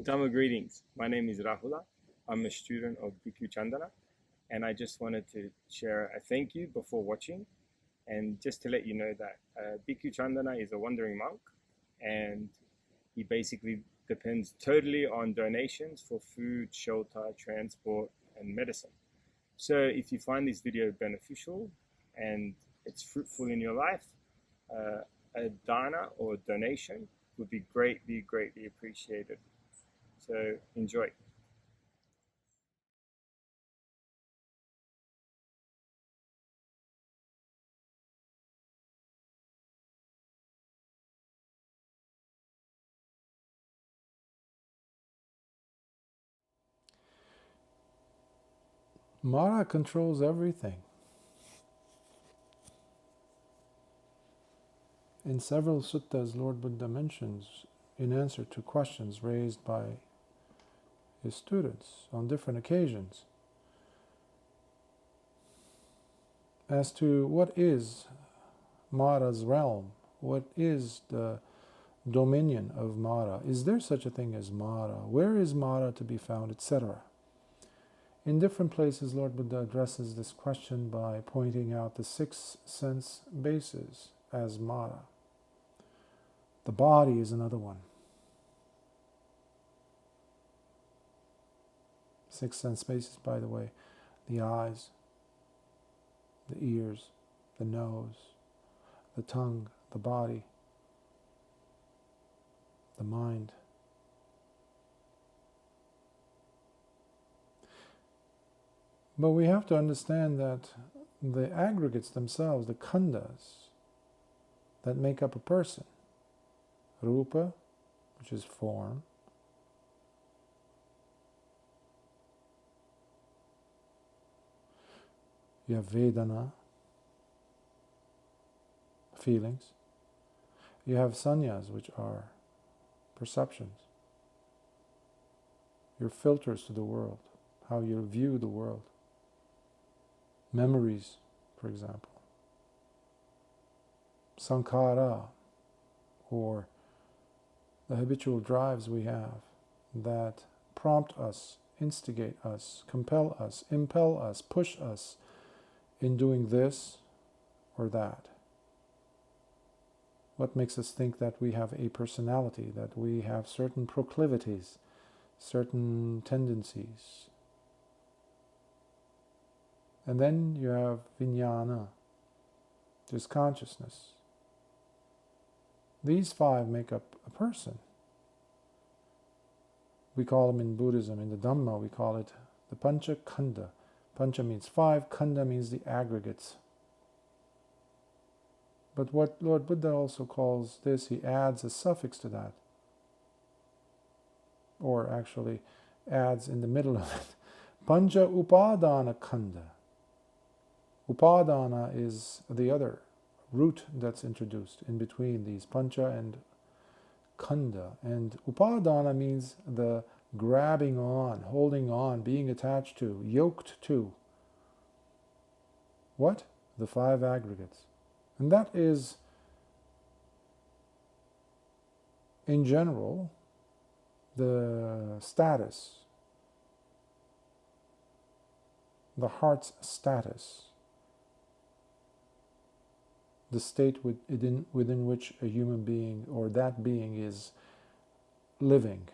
Dhamma greetings. My name is Rahula. I'm a student of Bhikkhu Candana, and I just wanted to share a thank you before watching, and just to let you know that Bhikkhu Candana is a wandering monk, and he basically depends totally on donations for food, shelter, transport, and medicine. So if you find this video beneficial and it's fruitful in your life, a dana or donation would be greatly, greatly appreciated. So enjoy. Mara controls everything. In several suttas, Lord Buddha mentions in answer to questions raised by his students on different occasions as to what is Mara's realm, what is the dominion of Mara, is there such a thing as Mara, where is Mara to be found, etc. In different places, Lord Buddha addresses this question by pointing out the 6 sense bases as Mara. The body is another one. 6 sense bases, by the way: the eyes, the ears, the nose, the tongue, the body, the mind. But we have to understand that the aggregates themselves, the khandas that make up a person, rupa, which is form, you have vedana, feelings, you have sanyas, which are perceptions, your filters to the world, how you view the world, memories, for example, sankhara, or the habitual drives we have that prompt us, instigate us, compel us, impel us, push us in doing this or that. What makes us think that we have a personality, that we have certain proclivities, certain tendencies? And then you have vijnana, there's consciousness. These 5 make up a person. We call them in Buddhism, in the Dhamma, we call it the Pancha Khanda. Pancha means 5, Khanda means the aggregates. But what Lord Buddha also calls this, he adds a suffix to that, or actually adds in the middle of it, Pancha Upadana Khanda. Upadana is the other root that's introduced in between these Pancha and Khanda. And Upadana means the grabbing on, holding on, being attached to, yoked to. What? The 5 aggregates. And that is, in general, the status, the heart's status, the state within which a human being or that being is living.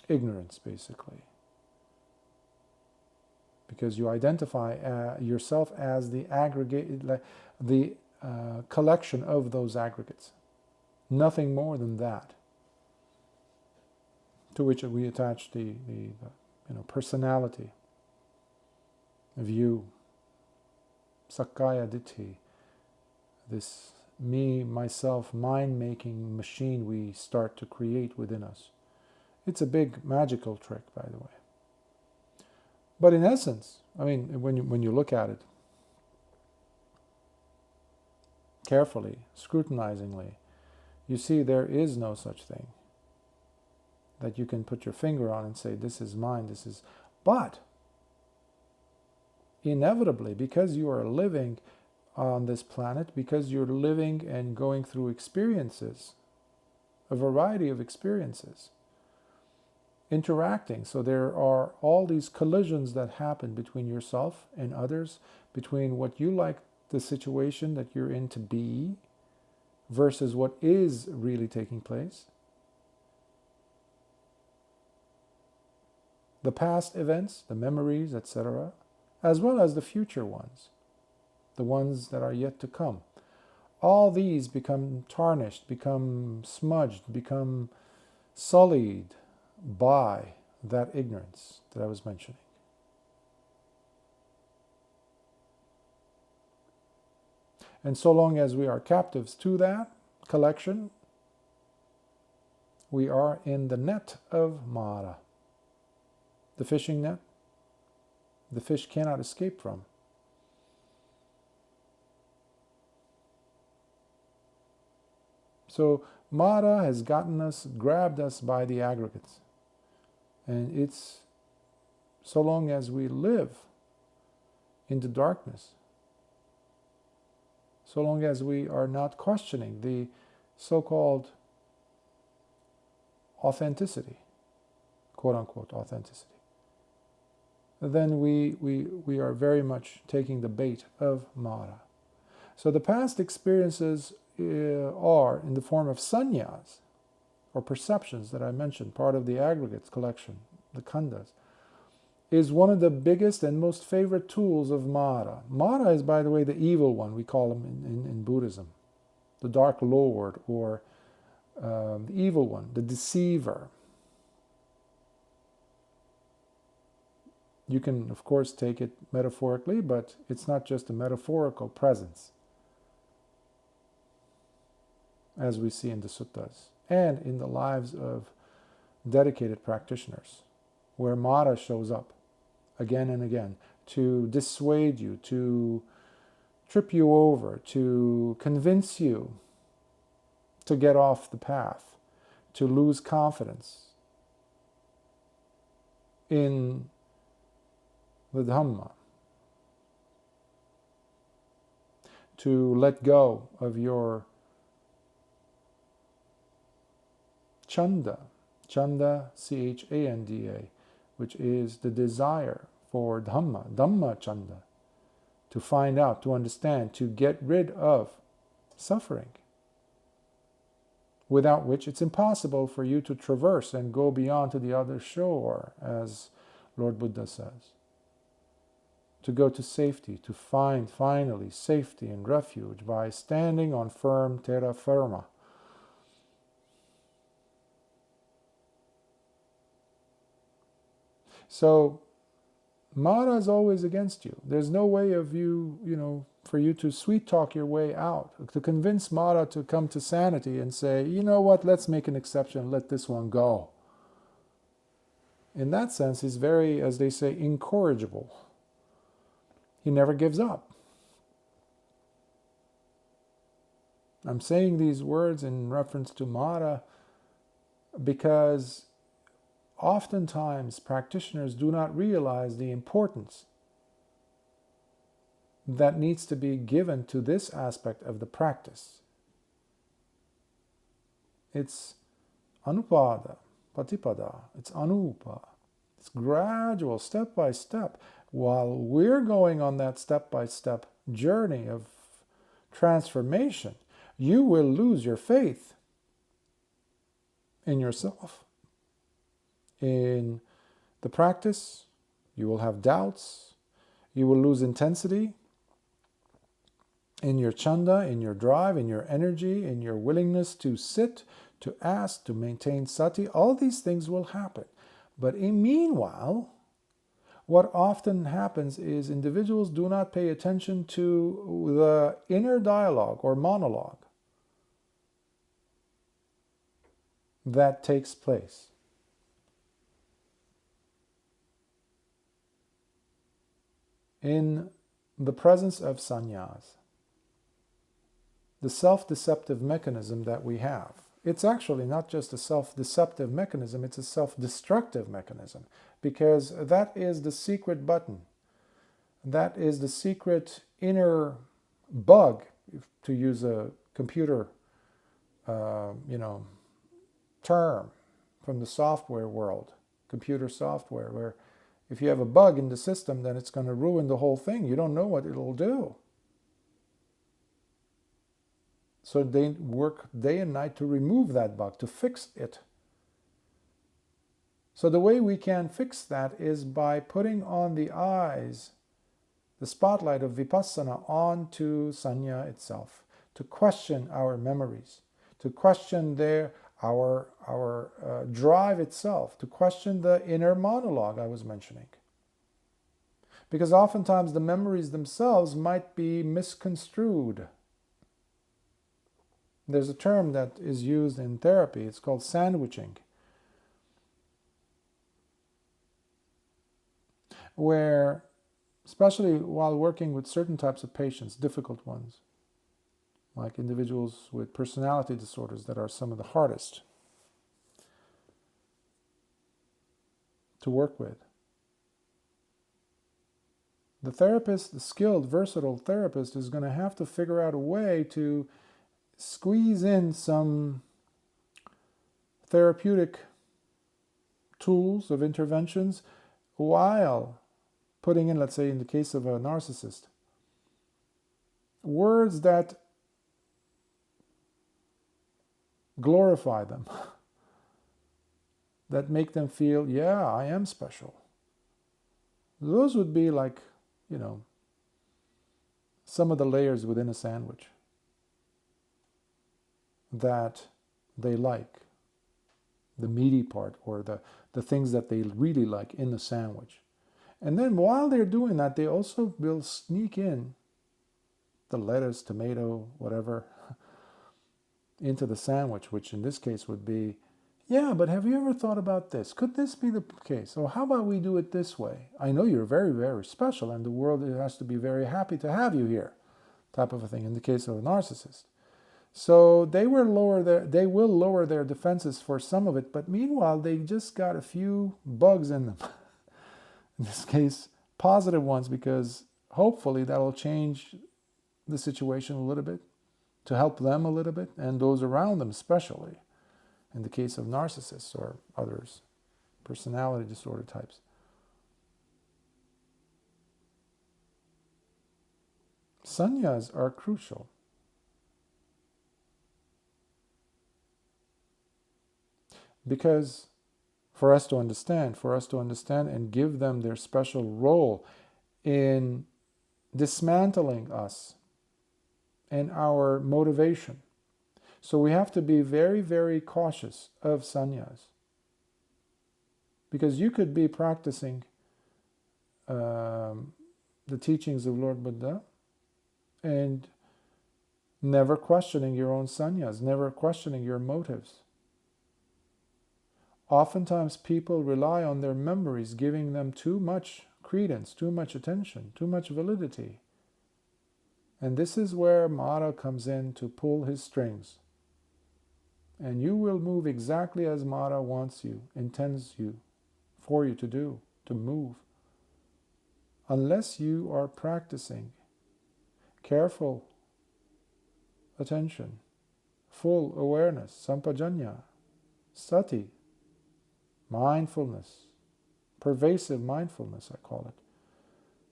Ignorance, basically. Because you identify yourself as the aggregate, the collection of those aggregates. Nothing more than that. To which we attach the personality, view, Sakkaya Ditthi, this me, myself, mind-making machine we start to create within us. It's a big magical trick, by the way. But in essence, I mean, when you look at it carefully, scrutinizingly, you see there is no such thing that you can put your finger on and say, this is mine, this is... But inevitably, because you are living on this planet, because you're living and going through experiences a variety of experiences interacting. So there are all these collisions that happen between yourself and others, between what you like the situation that you're in to be versus what is really taking place. The past events, the memories, etc., as well as the future ones, the ones that are yet to come. All these become tarnished, become smudged, become sullied by that ignorance that I was mentioning. And so long as we are captives to that collection, we are in the net of Mara, the fishing net the fish cannot escape from. So Mara has grabbed us by the aggregates. And it's so long as we live in the darkness, so long as we are not questioning the so-called authenticity, quote-unquote authenticity, then we are very much taking the bait of Mara. So the past experiences are in the form of sannyas, or perceptions that I mentioned, part of the aggregates collection, the khandas, is one of the biggest and most favorite tools of Mara. Mara is, by the way, the evil one, we call him in Buddhism, the Dark Lord, or the evil one, the deceiver. You can, of course, take it metaphorically, but it's not just a metaphorical presence, as we see in the suttas and in the lives of dedicated practitioners, where Mara shows up again and again to dissuade you, to trip you over, to convince you to get off the path, to lose confidence in the Dhamma, to let go of your chanda, chanda, which is the desire for Dhamma chanda, to find out, to understand, to get rid of suffering, without which it's impossible for you to traverse and go beyond to the other shore, as Lord Buddha says. To go to safety, to find finally safety and refuge by standing on firm terra firma. So Mara is always against you. There's no way of for you to sweet talk your way out, to convince Mara to come to sanity and say, you know what, let's make an exception, let this one go. In that sense, he's very, as they say, incorrigible. He never gives up. I'm saying these words in reference to Mara because oftentimes practitioners do not realize the importance that needs to be given to this aspect of the practice. It's anupada, patipada, it's anupa. It's gradual, step by step. While we're going on that step-by-step journey of transformation, you will lose your faith in yourself. In the practice, you will have doubts, you will lose intensity in your chanda, in your drive, in your energy, in your willingness to sit, to ask, to maintain sati. All these things will happen. But meanwhile, what often happens is individuals do not pay attention to the inner dialogue or monologue that takes place. In the presence of sannyas, the self-deceptive mechanism that we have. It's actually not just a self-deceptive mechanism, it's a self-destructive mechanism, because that is the secret button. That is the secret inner bug, to use a computer, term from the software world, computer software, where if you have a bug in the system, then it's going to ruin the whole thing. You don't know what it'll do. So they work day and night to remove that bug, to fix it. So the way we can fix that is by putting on the eyes, the spotlight of vipassana onto sanya itself, to question our memories, to question our drive itself, to question the inner monologue I was mentioning. Because oftentimes the memories themselves might be misconstrued. There's a term that is used in therapy, it's called sandwiching, where, especially while working with certain types of patients, difficult ones, like individuals with personality disorders that are some of the hardest to work with, the therapist, the skilled, versatile therapist, is going to have to figure out a way to squeeze in some therapeutic tools of interventions while putting in, let's say in the case of a narcissist, words that glorify them, that make them feel, yeah, I am special. Those would be like, some of the layers within a sandwich that they like, the meaty part, or the things that they really like in the sandwich. And then while they're doing that, they also will sneak in the lettuce, tomato, whatever, into the sandwich, which in this case would be, yeah, but have you ever thought about this? Could this be the case? Or how about we do it this way? I know you're very, very special, and the world has to be very happy to have you here, type of a thing, in the case of a narcissist. So they will lower their defenses for some of it, but meanwhile, they just got a few bugs in them. In this case, positive ones, because hopefully that'll change the situation a little bit, to help them a little bit, and those around them especially, in the case of narcissists or others, personality disorder types. Sannyas are crucial. Because for us to understand and give them their special role in dismantling us and our motivation. So we have to be very, very cautious of sannyas. Because you could be practicing the teachings of Lord Buddha and never questioning your own sannyas, never questioning your motives. Oftentimes people rely on their memories, giving them too much credence, too much attention, too much validity. And this is where Mara comes in to pull his strings. And you will move exactly as Mara wants you, intends you, for you to do, to move. Unless you are practicing careful attention, full awareness, sampajanya, sati, mindfulness, pervasive mindfulness, I call it.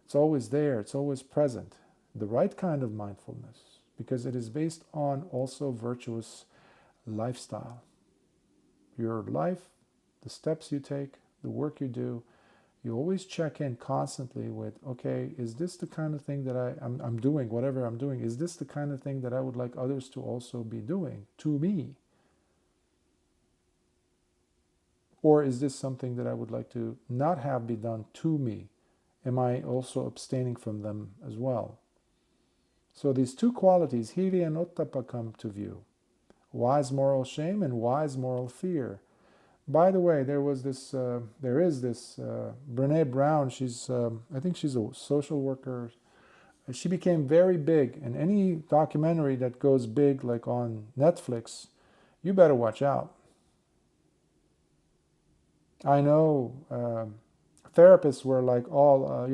It's always there, it's always present. The right kind of mindfulness, because it is based on also virtuous lifestyle. Your life, the steps you take, the work you do, you always check in constantly with, okay, is this the kind of thing that I'm doing, whatever I'm doing, is this the kind of thing that I would like others to also be doing to me? Or is this something that I would like to not have be done to me? Am I also abstaining from them as well? So these two qualities, hiri and ottappa, come to view. Wise moral shame and wise moral fear. By the way, there is this Brene Brown. I think she's a social worker. She became very big, and any documentary that goes big, like on Netflix, you better watch out. I know therapists were like all,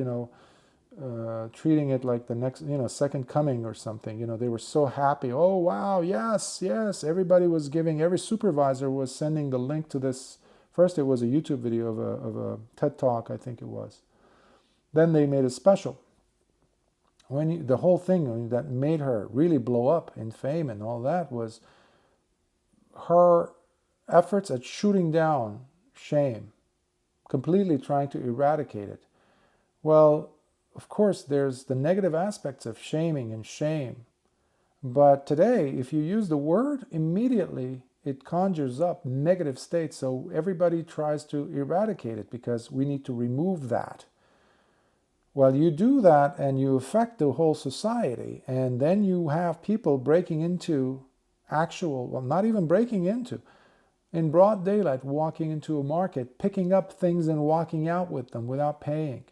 treating it like the next, second coming or something. They were so happy. Oh, wow, yes, yes. Everybody was giving, every supervisor was sending the link to this. First, it was a YouTube video of a TED Talk, I think it was. Then they made a special. The whole thing that made her really blow up in fame and all that was her efforts at shooting down shame, completely trying to eradicate it. Well, of course, there's the negative aspects of shaming and shame. But today, if you use the word, immediately it conjures up negative states. So everybody tries to eradicate it because we need to remove that. Well, you do that and you affect the whole society. And then you have people breaking into not even breaking into, in broad daylight, walking into a market, picking up things and walking out with them without paying.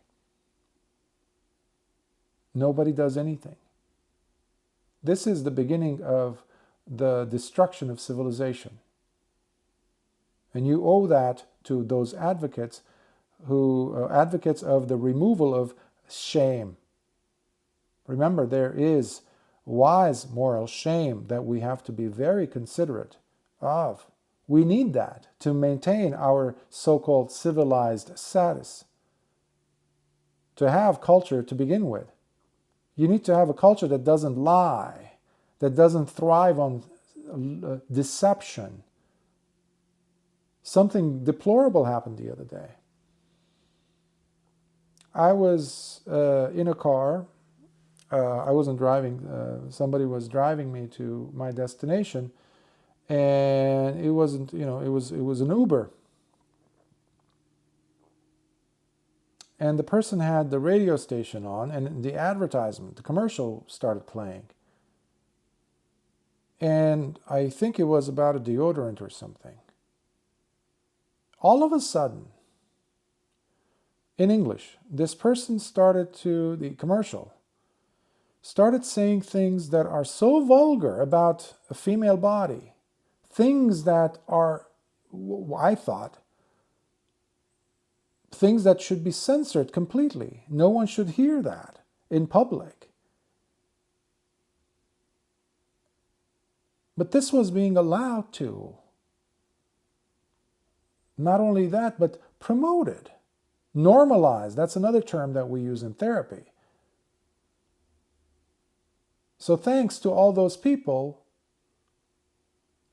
Nobody does anything. This is the beginning of the destruction of civilization. And you owe that to those advocates who advocates of the removal of shame. Remember, there is wise moral shame that we have to be very considerate of. We need that to maintain our so-called civilized status. To have culture to begin with. You need to have a culture that doesn't lie, that doesn't thrive on deception. Something deplorable happened the other day. I was in a car. I wasn't driving. Somebody was driving me to my destination, and it wasn't. It was an Uber. And the person had the radio station on, and the advertisement, the commercial started playing. And I think it was about a deodorant or something. All of a sudden, in English, this person the commercial, started saying things that are so vulgar about a female body. Things that are, I thought, things that should be censored completely. No one should hear that in public. But this was being allowed to. Not only that, but promoted, normalized. That's another term that we use in therapy. So thanks to all those people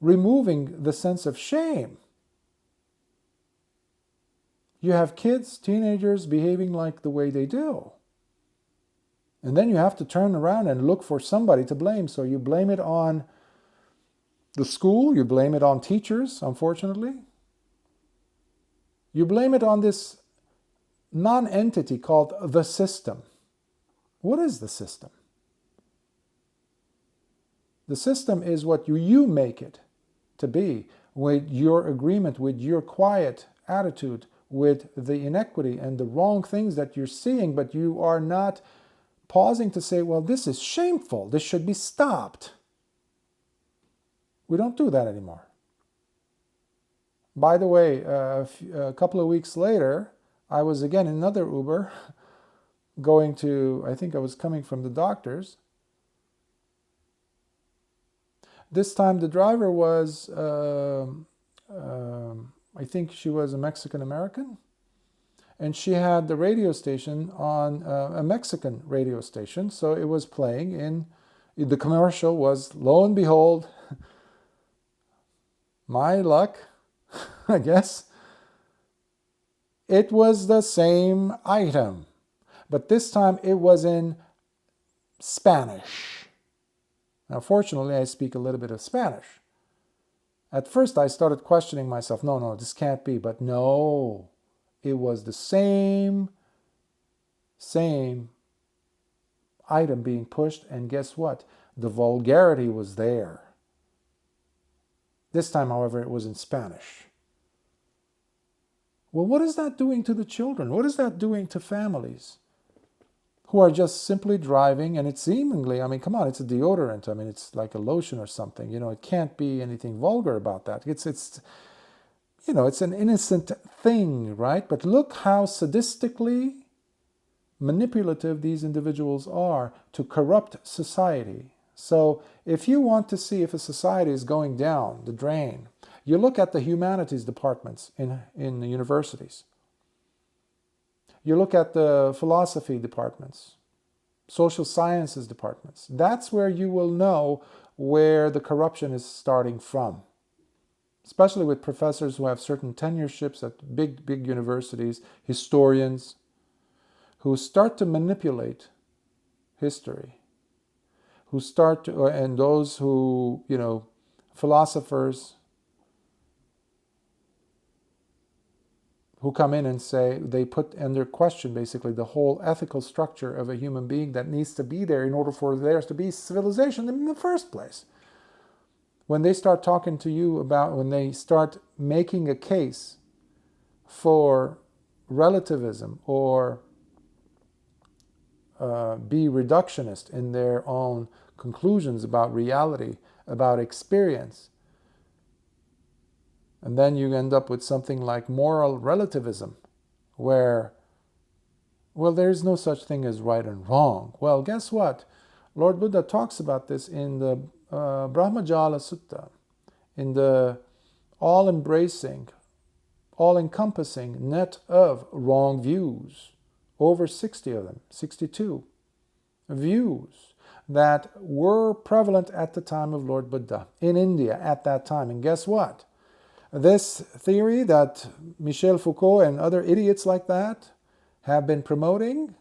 removing the sense of shame, you have kids, teenagers behaving like the way they do. And then you have to turn around and look for somebody to blame. So you blame it on the school, you blame it on teachers, unfortunately. You blame it on this non-entity called the system. What is the system? The system is what you make it to be, with your agreement, with your quiet attitude, with the inequity and the wrong things that you're seeing, but you are not pausing to say, well, this is shameful, this should be stopped. We don't do that anymore. By the way, a couple of weeks later, I was again in another Uber going to, I think I was coming from the doctor's. This time the driver was, I think she was a Mexican American, and she had the radio station on a Mexican radio station, so it was playing the commercial was, lo and behold, my luck, I guess, it was the same item, but this time it was in Spanish. Now, fortunately, I speak a little bit of Spanish. At first, I started questioning myself. No, this can't be. But no, it was the same item being pushed. And guess what? The vulgarity was there. This time, however, it was in Spanish. Well, what is that doing to the children? What is that doing to families who are just simply driving? And it's seemingly, I mean, come on, it's a deodorant. I mean, it's like a lotion or something. It can't be anything vulgar about that. It's an innocent thing, right? But look how sadistically manipulative these individuals are to corrupt society. So if you want to see if a society is going down the drain, you look at the humanities departments in the universities. You look at the philosophy departments, social sciences departments. That's where you will know where the corruption is starting from. Especially with professors who have certain tenureships at big universities, historians, who start to manipulate history, who start to, and those who, philosophers who come in and say, they put under question basically the whole ethical structure of a human being that needs to be there in order for there to be civilization in the first place. When they start talking to you about, when they start making a case for relativism or be reductionist in their own conclusions about reality, about experience, and then you end up with something like moral relativism, where, well, there's no such thing as right and wrong. Well, guess what? Lord Buddha talks about this in the Brahmajala Sutta, in the all-embracing, all-encompassing net of wrong views, over 60 of them, 62 views that were prevalent at the time of Lord Buddha in India at that time. And guess what? This theory that Michel Foucault and other idiots like that have been promoting,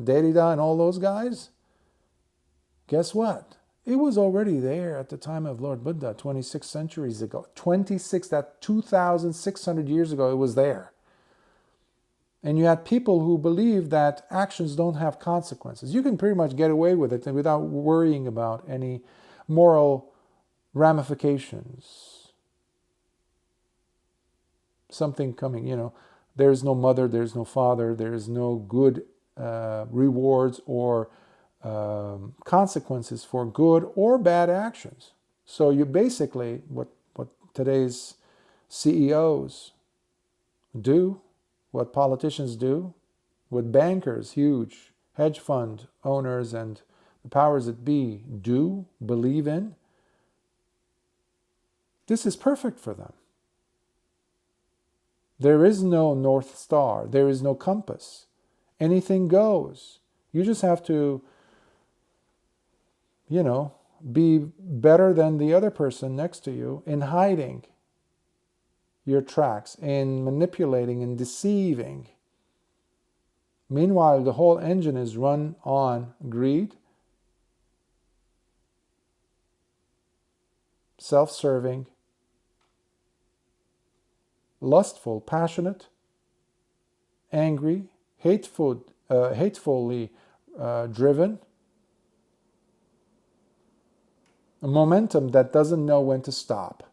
Derrida and all those guys, guess what? It was already there at the time of Lord Buddha, 26 centuries ago. 2,600 years ago, it was there. And you had people who believed that actions don't have consequences. You can pretty much get away with it without worrying about any moral ramifications. Something coming, there's no mother, there's no father, there's no good rewards or consequences for good or bad actions. So you basically, what today's CEOs do, what politicians do, what bankers, huge hedge fund owners and the powers that be do, believe in, this is perfect for them. There is no North Star. There is no compass. Anything goes. You just have to, be better than the other person next to you in hiding your tracks, in manipulating and deceiving. Meanwhile, the whole engine is run on greed, self-serving, lustful, passionate, angry, hatefully driven, a momentum that doesn't know when to stop.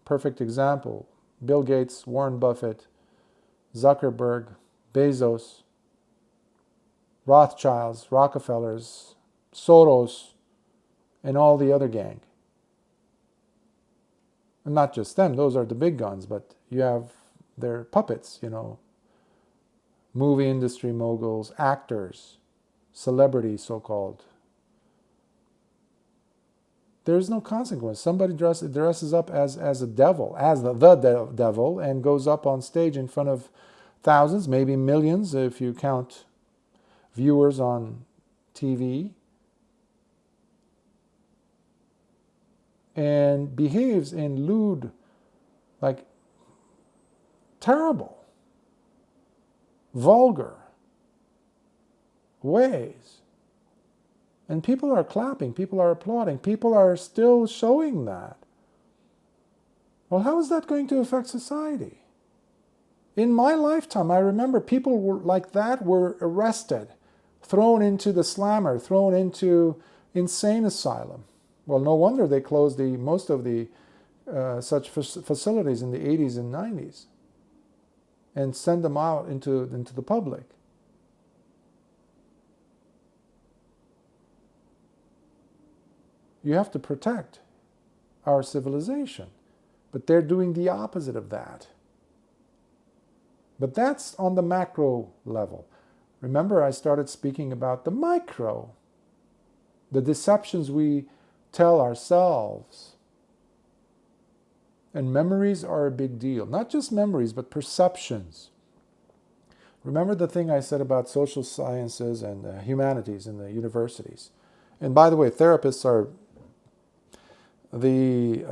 Perfect example, Bill Gates, Warren Buffett, Zuckerberg, Bezos, Rothschilds, Rockefellers, Soros, and all the other gang. And not just them, those are the big guns, but you have their puppets, movie industry moguls, actors, celebrities, so-called. There's no consequence. Somebody dresses up as a devil, as the devil, and goes up on stage in front of thousands, maybe millions if you count viewers on TV, and behaves in lewd, like terrible, vulgar ways. And people are clapping, people are applauding, people are still showing that. Well, how is that going to affect society? In my lifetime, I remember people like that were arrested, thrown into the slammer, thrown into insane asylum. Well, no wonder they closed most of the such facilities in the 80s and 90s and send them out into the public. You have to protect our civilization, but they're doing the opposite of that. But that's on the macro level. Remember, I started speaking about the micro, the deceptions we tell ourselves. And memories are a big deal. Not just memories, but perceptions. Remember the thing I said about social sciences and humanities in the universities. And by the way, therapists are the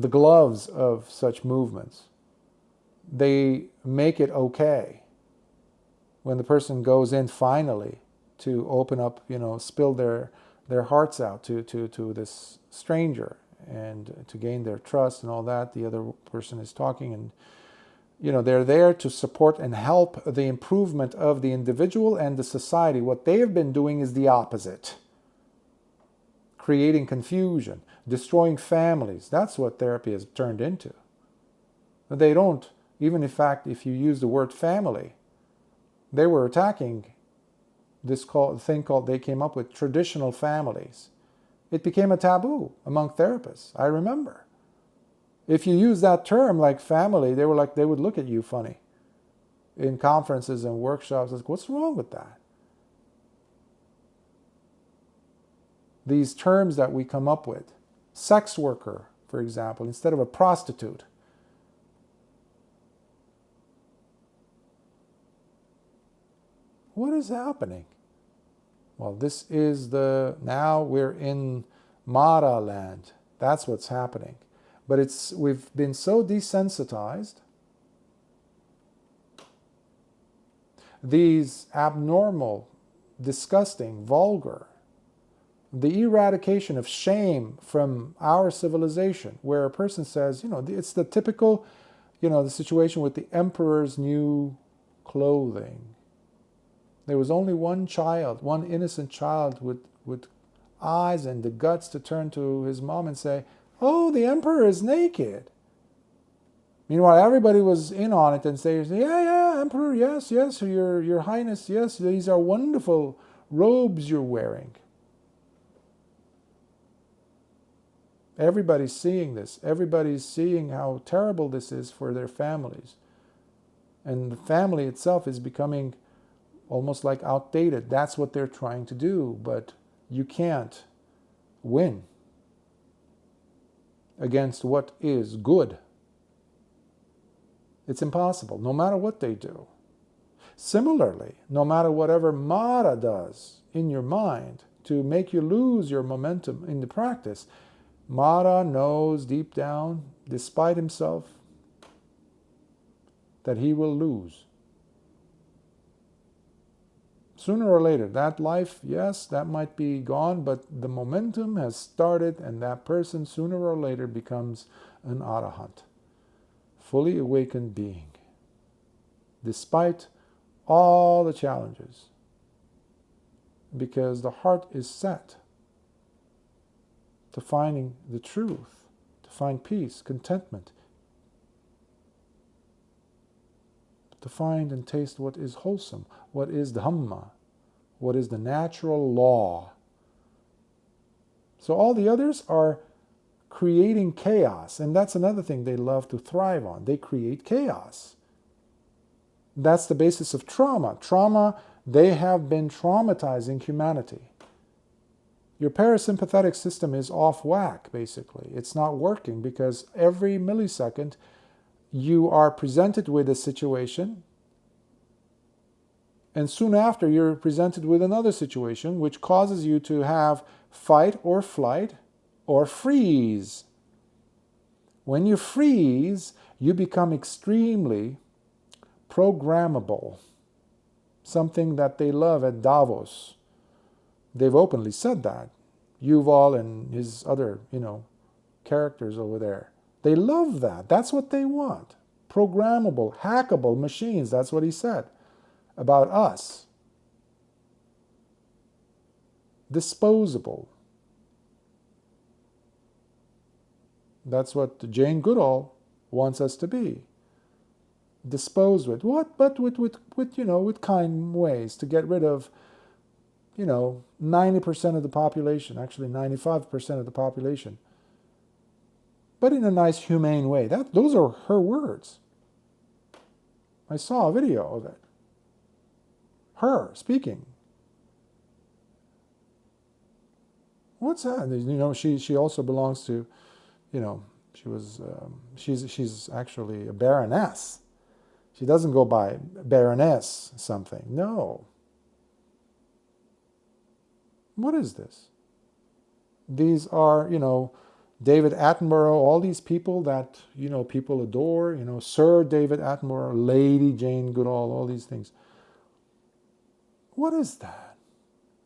gloves of such movements. They make it okay when the person goes in finally to open up, spill their hearts out to this stranger and to gain their trust and all that. The other person is talking, and they're there to support and help the improvement of the individual and the society. What they have been doing is the opposite. Creating confusion, destroying families. That's what therapy has turned into. They don't, even in fact, if you use the word family, they were attacking this thing called, they came up with traditional families. It became a taboo among therapists, I remember. If you use that term like family, they would look at you funny in conferences and workshops. Like, what's wrong with that? These terms that we come up with, sex worker, for example, instead of a prostitute. What is happening? Well, this is now we're in Mara land. That's what's happening. But we've been so desensitized. These abnormal, disgusting, vulgar, the eradication of shame from our civilization, where a person says, it's the typical, the situation with the emperor's new clothing. There was only one innocent child with eyes and the guts to turn to his mom and say, "Oh, the emperor is naked." Meanwhile, everybody was in on it and saying, yeah, emperor, yes, your highness, yes, these are wonderful robes you're wearing. Everybody's seeing this. Everybody's seeing how terrible this is for their families. And the family itself is becoming almost like outdated. That's what they're trying to do, but you can't win against what is good. It's impossible, no matter what they do. Similarly, no matter whatever Mara does in your mind to make you lose your momentum in the practice, Mara knows deep down, despite himself, that he will lose. Sooner or later, that life, yes, that might be gone, but the momentum has started, and that person sooner or later becomes an arahant, fully awakened being, despite all the challenges, because the heart is set to finding the truth, to find peace, contentment, to find and taste what is wholesome, what is Dhamma, what is the natural law. So all the others are creating chaos, and that's another thing they love to thrive on. They create chaos. That's the basis of trauma. Trauma, they have been traumatizing humanity. Your parasympathetic system is off whack, basically. It's not working because every millisecond you are presented with a situation, and soon after you're presented with another situation which causes you to have fight or flight or freeze. When you freeze, you become extremely programmable, something that they love at Davos. They've openly said that. Yuval and his other, characters over there. They love that. That's what they want. Programmable, hackable machines. That's what he said about us. Disposable. That's what Jane Goodall wants us to be. Disposed with what? But with kind ways to get rid of 90% of the population, actually 95% of the population. But in a nice, humane way. Those are her words. I saw a video of it. Her speaking. What's that? She also belongs to, she's actually a baroness. She doesn't go by Baroness something. No. What is this? These are, David Attenborough, all these people that, people adore, Sir David Attenborough, Lady Jane Goodall, all these things. What is that?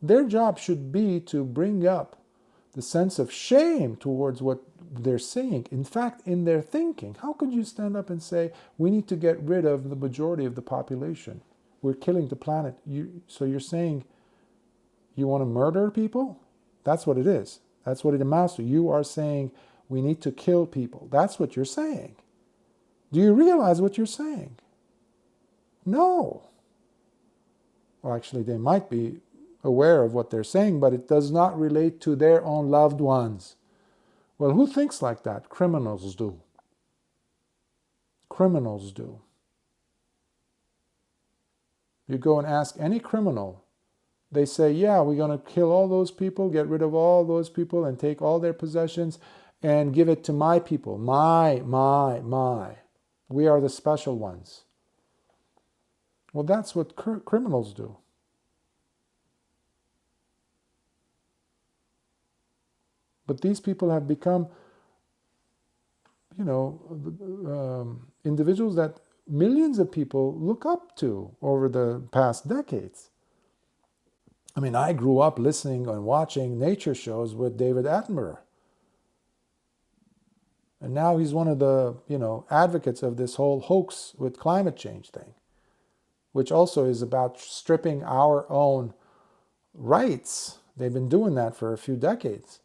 Their job should be to bring up the sense of shame towards what they're saying. In fact, in their thinking, how could you stand up and say, we need to get rid of the majority of the population? We're killing the planet. So you're saying you want to murder people? That's what it is. That's what it amounts to. You are saying we need to kill people. That's what you're saying. Do you realize what you're saying? No. Well, actually, they might be aware of what they're saying, but it does not relate to their own loved ones. Well, who thinks like that? Criminals do. Criminals do. You go and ask any criminal, they say, yeah, we're going to kill all those people, get rid of all those people, and take all their possessions and give it to my people. My. We are the special ones. Well, that's what criminals do. But these people have become, individuals that millions of people look up to over the past decades. I mean, I grew up listening and watching nature shows with David Attenborough. And now he's one of the, advocates of this whole hoax with climate change thing, which also is about stripping our own rights. They've been doing that for a few decades.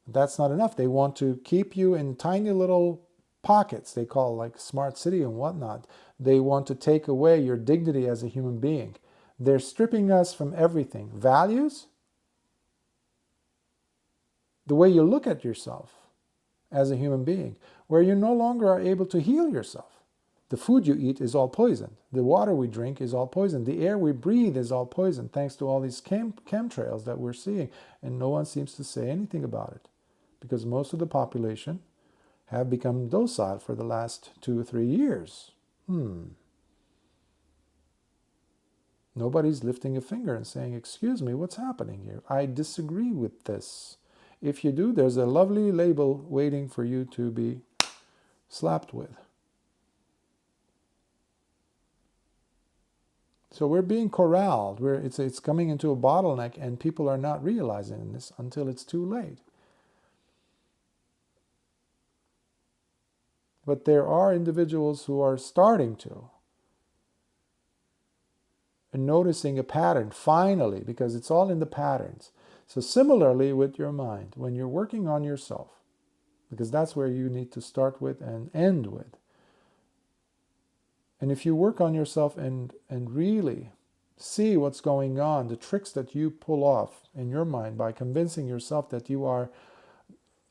That's not enough. They want to keep you in tiny little pockets, they call like smart city and whatnot. They want to take away your dignity as a human being. They're stripping us from everything. Values, the way you look at yourself as a human being, where you no longer are able to heal yourself. The food you eat is all poisoned. The water we drink is all poisoned. The air we breathe is all poisoned, thanks to all these chemtrails that we're seeing. And no one seems to say anything about it, because most of the population have become docile for the last 2 or 3 years. Nobody's lifting a finger and saying, excuse me, what's happening here? I disagree with this. If you do, there's a lovely label waiting for you to be slapped with. So we're being corralled. It's coming into a bottleneck, and people are not realizing this until it's too late. But there are individuals who are starting to, and noticing a pattern, finally, because it's all in the patterns. So similarly with your mind, when you're working on yourself, because that's where you need to start with and end with. And if you work on yourself and really see what's going on, the tricks that you pull off in your mind by convincing yourself that you are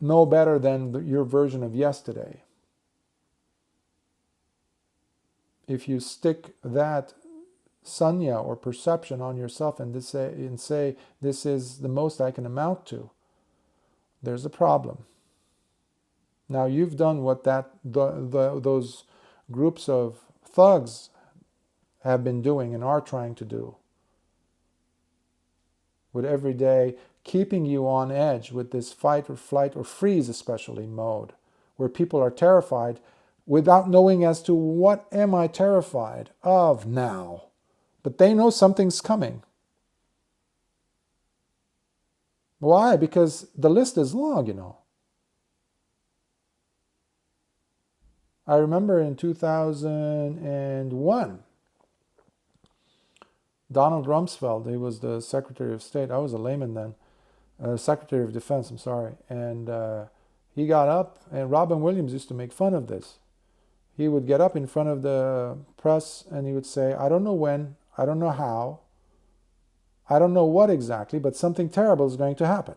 no better than your version of yesterday, if you stick that sanya or perception on yourself and say this is the most I can amount to, there's a problem. Now you've done what those groups of thugs have been doing and are trying to do, with every day keeping you on edge with this fight or flight or freeze especially mode, where people are terrified without knowing as to what am I terrified of now. But they know something's coming. Why? Because the list is long, I remember in 2001, Donald Rumsfeld, he was the Secretary of State. I was a layman then. Secretary of Defense, I'm sorry. And he got up, and Robin Williams used to make fun of this. He would get up in front of the press and he would say, I don't know when, I don't know how, I don't know what exactly, but something terrible is going to happen.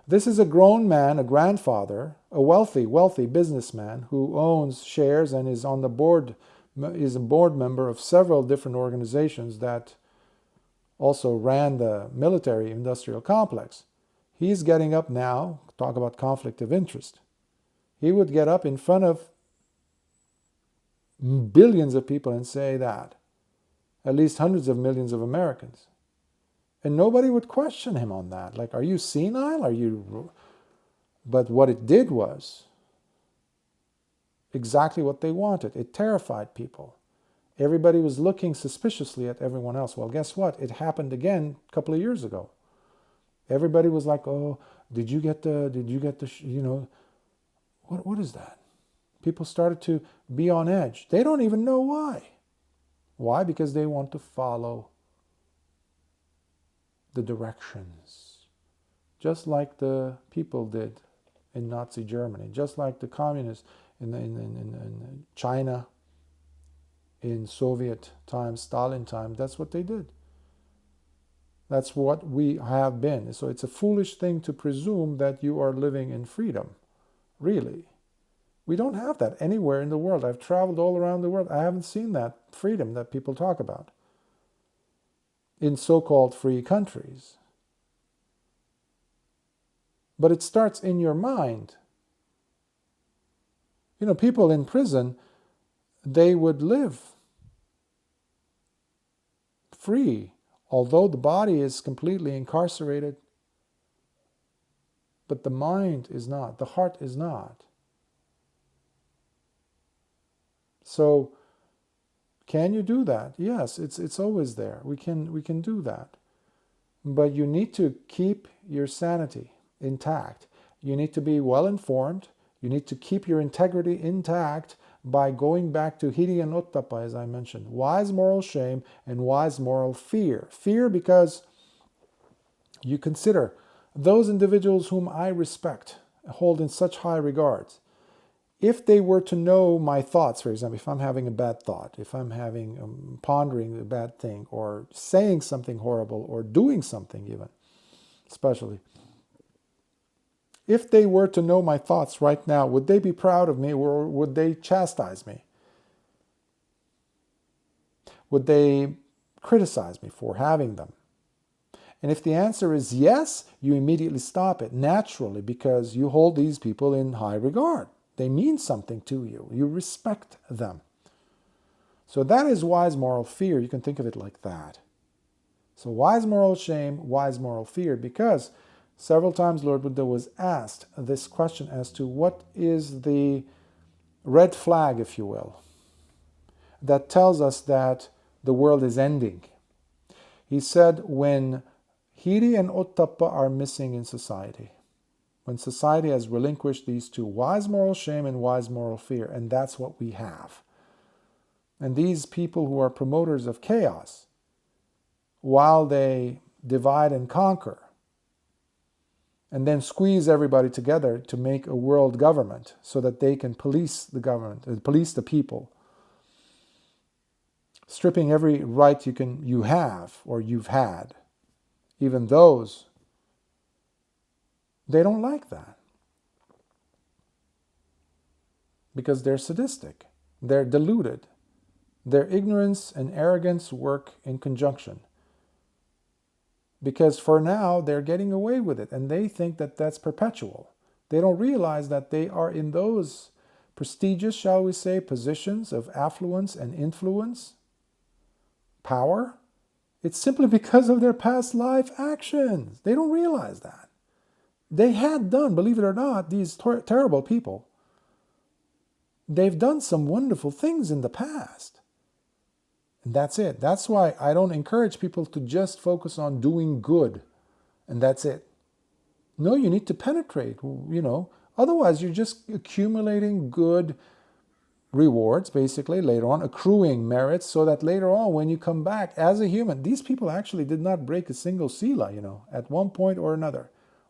This is a grown man, a grandfather, a wealthy businessman who owns shares and is on the board is a board member of several different organizations that also ran the military industrial complex. He's getting up now, talk about conflict of interest. He would get up in front of billions of people and say that, at least hundreds of millions of Americans. And nobody would question him on that. Like, are you senile? Are you... But what it did was exactly what they wanted. It terrified people. Everybody was looking suspiciously at everyone else. Well, guess what? It happened again a couple of years ago. Everybody was like, oh, did you get the, what is that? People started to be on edge. They don't even know why. Why? Because they want to follow the directions. Just like the people did in Nazi Germany, just like the communists in China, in Soviet time, Stalin time, that's what they did. That's what we have been. So it's a foolish thing to presume that you are living in freedom, really. We don't have that anywhere in the world. I've traveled all around the world. I haven't seen that freedom that people talk about in so-called free countries. But it starts in your mind. People in prison, they would live free, although the body is completely incarcerated, but the mind is not, the heart is not. So, can you do that? Yes, it's always there. We can do that. But you need to keep your sanity intact. You need to be well informed. You need to keep your integrity intact by going back to Hiri and Ottappa, as I mentioned. Wise moral shame and wise moral fear. Fear because you consider those individuals whom I respect, hold in such high regards. If they were to know my thoughts, for example, if I'm having a bad thought, if I'm having pondering a bad thing, or saying something horrible, or doing something even, especially, if they were to know my thoughts right now, would they be proud of me, or would they chastise me? Would they criticize me for having them? And if the answer is yes, you immediately stop it, naturally, because you hold these people in high regard. They mean something to you. You respect them. So that is wise moral fear. You can think of it like that. So wise moral shame, wise moral fear, because several times Lord Buddha was asked this question as to what is the red flag, if you will, that tells us that the world is ending. He said, when Hiri and Ottappa are missing in society, when society has relinquished these two, wise moral shame and wise moral fear, and that's what we have. And these people who are promoters of chaos, while they divide and conquer, and then squeeze everybody together to make a world government so that they can police the government, police the people, stripping every right you have or you've had, even those, they don't like that. Because they're sadistic, they're deluded. Their ignorance and arrogance work in conjunction. Because for now, they're getting away with it, and they think that that's perpetual. They don't realize that they are in those prestigious, shall we say, positions of affluence and influence, power. It's simply because of their past life actions. They don't realize that. They had done, believe it or not, these terrible people, they've done some wonderful things in the past. And that's it. That's why I don't encourage people to just focus on doing good, and that's it. No, you need to penetrate, Otherwise, you're just accumulating good rewards, basically, later on, accruing merits, so that later on, when you come back as a human, these people actually did not break a single sila, at one point or another.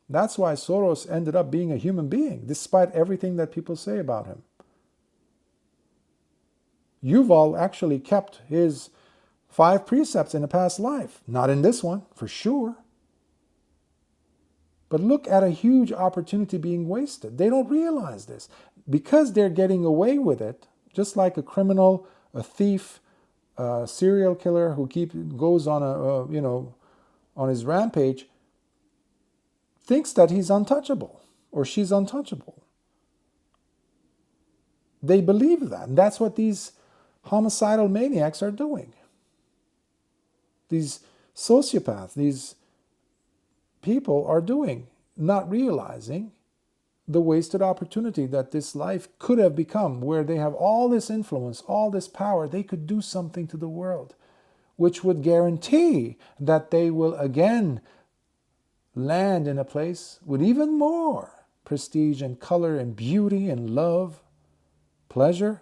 That's why Soros ended up being a human being, despite everything that people say about him. Yuval actually kept his 5 precepts in a past life. Not in this one, for sure. But look at a huge opportunity being wasted. They don't realize this. Because they're getting away with it, just like a criminal a thief, a serial killer who goes on on his rampage, thinks that he's untouchable or she's untouchable. They believe that. And that's what these homicidal maniacs are doing. These sociopaths, these people are doing, not realizing the wasted opportunity that this life could have become, where they have all this influence, all this power. They could do something to the world, which would guarantee that they will again land in a place with even more prestige and color and beauty and love, pleasure.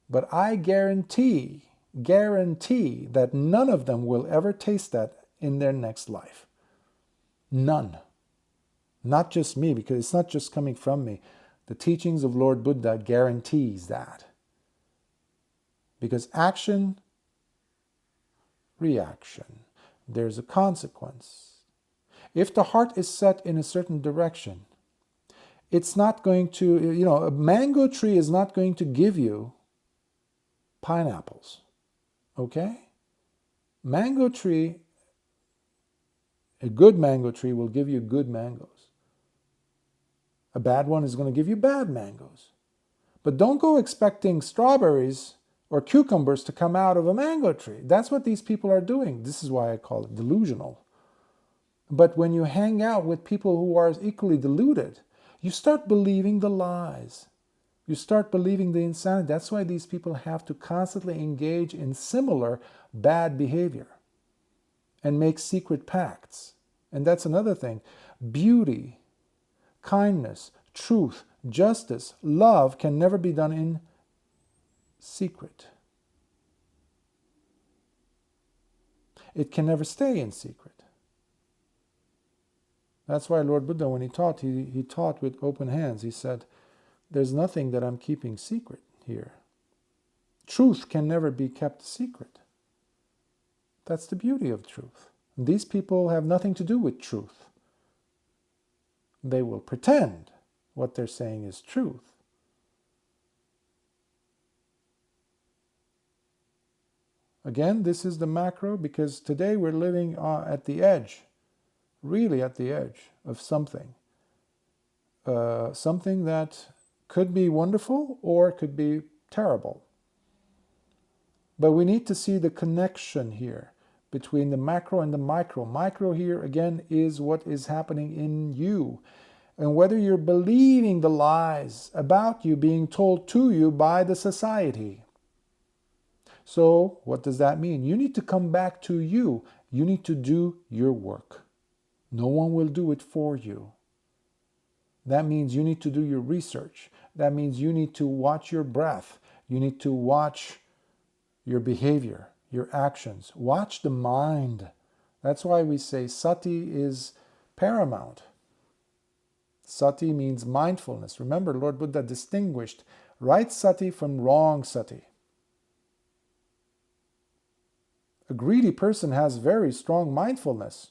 But I guarantee that none of them will ever taste that in their next life. None. Not just me, because it's not just coming from me. The teachings of Lord Buddha guarantees that. Because action, reaction, there's a consequence. If the heart is set in a certain direction, it's not going to, a mango tree is not going to give you pineapples. Okay? Mango tree, a good mango tree will give you good mangoes. A bad one is going to give you bad mangoes. But don't go expecting strawberries or cucumbers to come out of a mango tree. That's what these people are doing. This is why I call it delusional. But when you hang out with people who are equally deluded, you start believing the lies. You start believing the insanity. That's why these people have to constantly engage in similar bad behavior and make secret pacts. And that's another thing. Beauty, kindness, truth, justice, love can never be done in secret. It can never stay in secret. That's why Lord Buddha, when he taught, he taught with open hands. He said, there's nothing that I'm keeping secret here. Truth can never be kept secret. That's the beauty of truth. These people have nothing to do with truth. They will pretend what they're saying is truth. Again, this is the macro, because today we're living at the edge, really at the edge of something. Something that could be wonderful or could be terrible. But we need to see the connection here between the macro and the micro. Micro here, again, is what is happening in you. And whether you're believing the lies about you being told to you by the society. So, what does that mean? You need to come back to you. You need to do your work. No one will do it for you. That means you need to do your research. That means you need to watch your breath. You need to watch your behavior, your actions. Watch the mind. That's why we say sati is paramount. Sati means mindfulness. Remember, Lord Buddha distinguished right sati from wrong sati. A greedy person has very strong mindfulness,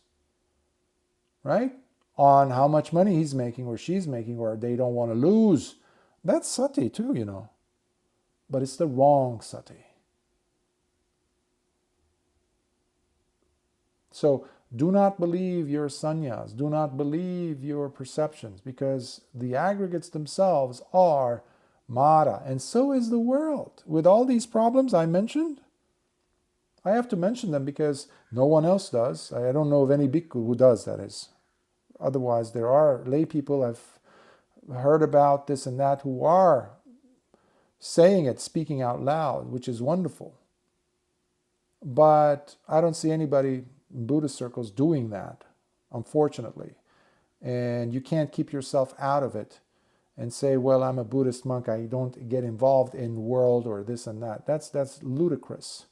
right? On how much money he's making or she's making, or they don't want to lose. That's sati too, But it's the wrong sati. So do not believe your sannyas. Do not believe your perceptions, because the aggregates themselves are Mara. And so is the world. With all these problems I mentioned, I have to mention them because no one else does. I don't know of any bhikkhu who does, that is. Otherwise, there are lay people I've heard about this and that who are saying it, speaking out loud, which is wonderful. But I don't see anybody in Buddhist circles doing that, unfortunately. And you can't keep yourself out of it and say, well, I'm a Buddhist monk, I don't get involved in world or this and that. That's ludicrous.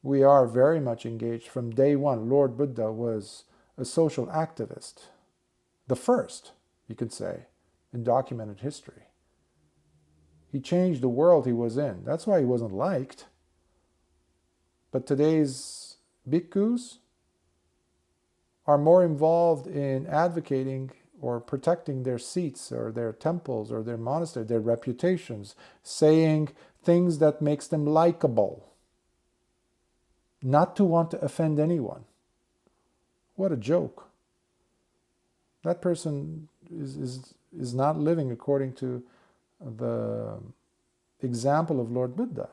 We are very much engaged from day one. Lord Buddha was a social activist. The first, you could say, in documented history. He changed the world he was in. That's why he wasn't liked. But today's bhikkhus are more involved in advocating or protecting their seats or their temples or their monastery, their reputations, saying things that makes them likable, not to want to offend anyone. What a joke. That person is not living according to the example of Lord Buddha.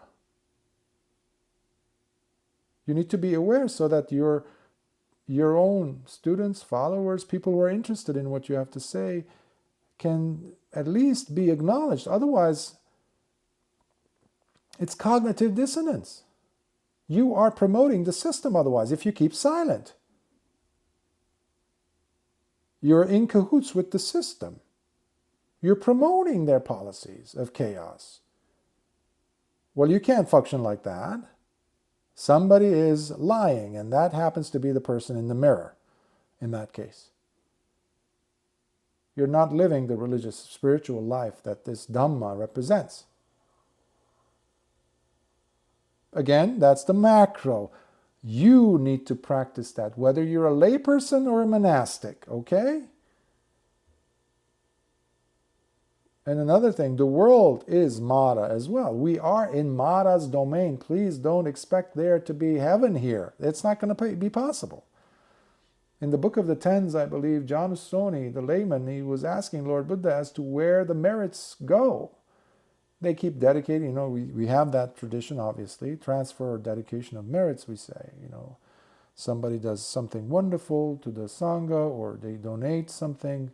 You need to be aware so that your own students, followers, people who are interested in what you have to say can at least be acknowledged. Otherwise, it's cognitive dissonance. You are promoting the system otherwise if you keep silent. You're in cahoots with the system. You're promoting their policies of chaos. Well, you can't function like that. Somebody is lying, and that happens to be the person in the mirror in that case. You're not living the religious, spiritual life that this Dhamma represents. Again, that's the macro. You need to practice that, whether you're a layperson or a monastic, okay? And another thing, the world is Mara as well. We are in Mara's domain. Please don't expect there to be heaven here. It's not going to be possible. In the Book of the Tens, I believe, Janusoni, the layman, he was asking Lord Buddha as to where the merits go. They keep dedicating, we have that tradition, obviously, transfer or dedication of merits, we say. Somebody does something wonderful to the Sangha, or they donate something.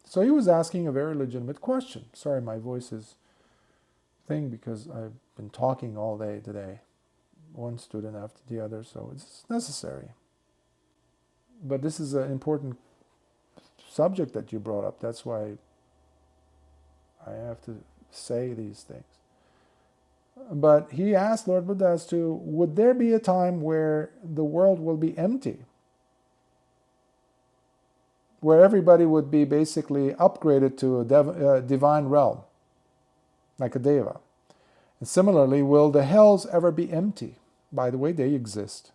So he was asking a very legitimate question. Sorry, my voice is thing because I've been talking all day today, one student after the other, so it's necessary. But this is an important subject that you brought up. That's why I have to say these things. But he asked Lord Buddha as to, would there be a time where the world will be empty? Where everybody would be basically upgraded to a divine realm, like a deva. And similarly, will the hells ever be empty? By the way, they exist.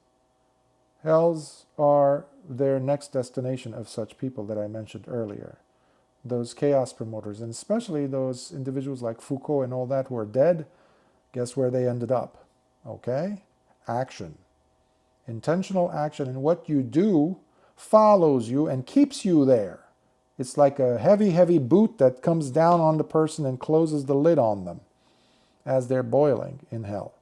Hells are their next destination of such people that I mentioned earlier. Those chaos promoters, and especially those individuals like Foucault and all that who are dead, guess where they ended up? Okay? Action. Intentional action, and what you do follows you and keeps you there. It's like a heavy, heavy boot that comes down on the person and closes the lid on them as they're boiling in hell.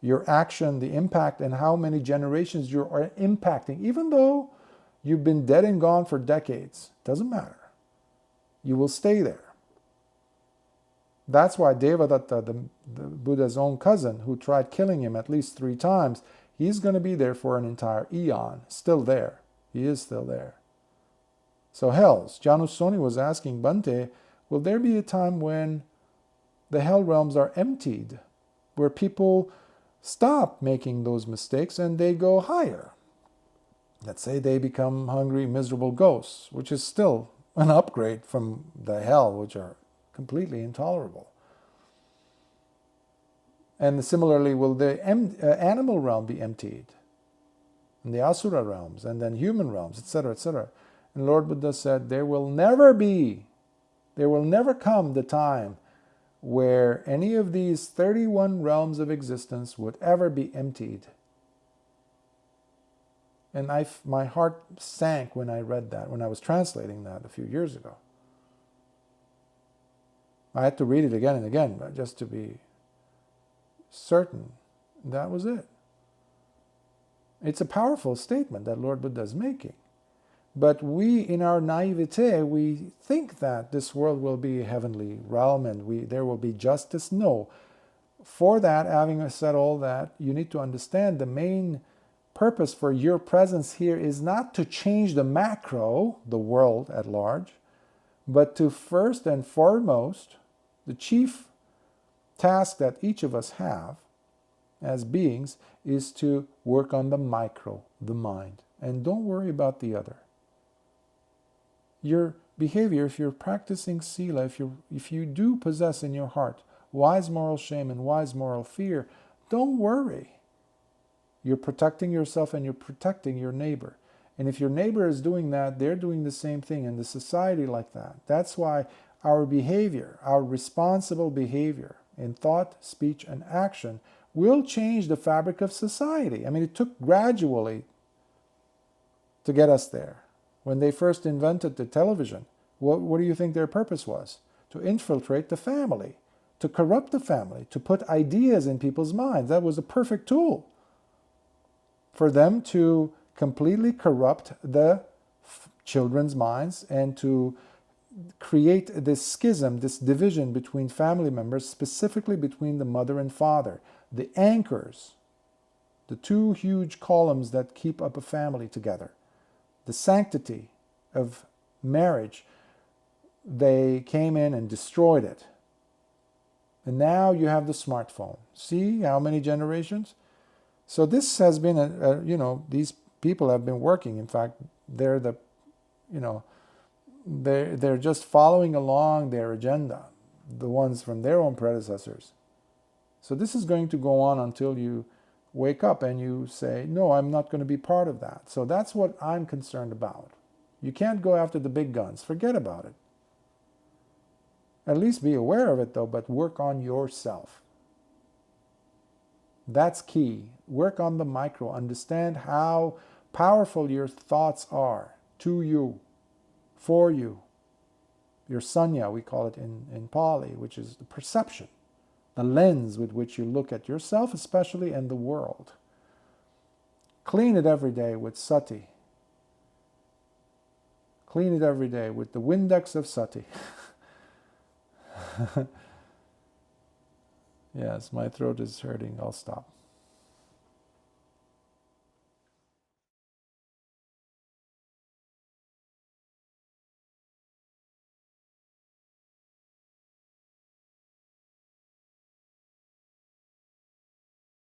Your action, the impact, and how many generations you are impacting, even though you've been dead and gone for decades, doesn't matter. You will stay there. That's why Devadatta, the Buddha's own cousin, who tried killing him at least 3 times, he's going to be there for an entire eon, still there. He is still there. So hells, Janusoni was asking Bhante, will there be a time when the hell realms are emptied, where people stop making those mistakes and they go higher? Let's say they become hungry, miserable ghosts, which is still an upgrade from the hell, which are completely intolerable. And similarly, will the animal realm be emptied? And the Asura realms, and then human realms, etc., etc. And Lord Buddha said, there will never come the time where any of these 31 realms of existence would ever be emptied. And my heart sank when I read that, when I was translating that a few years ago. I had to read it again and again, just to be certain. That was it. It's a powerful statement that Lord Buddha is making. But we, in our naivete, we think that this world will be a heavenly realm and there will be justice. No. For that, having said all that, you need to understand the main purpose for your presence here is not to change the macro, the world at large, but to first and foremost, the chief task that each of us have as beings is to work on the micro, the mind. And don't worry about the other. Your behavior, if you're practicing sila, if you do possess in your heart wise moral shame and wise moral fear, don't worry. You're protecting yourself and you're protecting your neighbor. And if your neighbor is doing that, they're doing the same thing in the society like that. That's why our behavior, our responsible behavior, in thought, speech, and action will change the fabric of society. I mean, it took gradually to get us there. When they first invented the television, what do you think their purpose was? To infiltrate the family, to corrupt the family, to put ideas in people's minds. That was a perfect tool for them to completely corrupt the children's minds and to create this schism, this division between family members, specifically between the mother and father, the anchors, the two huge columns that keep up a family together, the sanctity of marriage. They came in and destroyed it. And now you have the smartphone. See how many generations? So this has been these people have been working. In fact, they're they're just following along their agenda, the ones from their own predecessors. So this is going to go on until you wake up and you say, no, I'm not going to be part of that. So that's what I'm concerned about. You can't go after the big guns. Forget about it. At least be aware of it, though, but work on yourself. That's key. Work on the micro. Understand how powerful your thoughts are to you, for you. Your sanya, we call it in Pali, which is the perception, the lens with which you look at yourself especially and the world. Clean it every day with sati. Clean it every day with the Windex of sati. Yes, my throat is hurting. I'll stop.